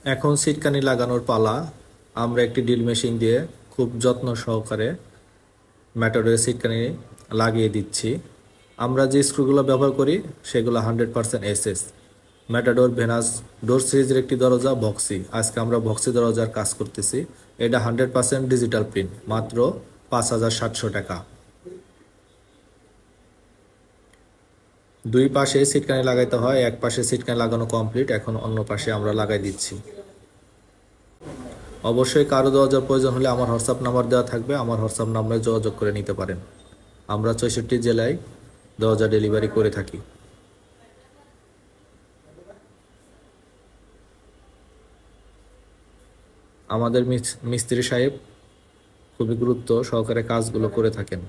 এখন সিটকানি লাগানোর পালা। আমরা একটি ড্রিল মেশিন দিয়ে খুব যত্ন সহকারে ম্যাটাডোরের সিটকানি লাগিয়ে দিচ্ছি। আমরা যে স্ক্রুগুলো ব্যবহার করি সেগুলো 100% এসএস। ম্যাটাডোর ভেনাস ডোর সিরিজের একটি দরজা বক্সি। আজকে আমরা বক্সি দরজার কাজ করতেছি। এটা 100% ডিজিটাল প্রিন্ট, মাত্র 5,700 টাকা। দুই পাশে সিটকানি লাগাইতে হয়, এক পাশে সিটকানি লাগানো কমপ্লিট, এখন অন্য পাশে আমরা লাগাই দিচ্ছি। অবশ্যই কারো দরজার প্রয়োজন হলে আমার হোয়াটসঅ্যাপ নাম্বার দেওয়া থাকবে, আমার হোয়াটসঅ্যাপ নাম্বারে যোগাযোগ করে নিতে পারেন। আমরা 64 জেলায় দরজা ডেলিভারি করে থাকি। আমাদের মিস্ত্রি সাহেব খুবই গুরুত্ব সহকারে কাজগুলো করে থাকেন।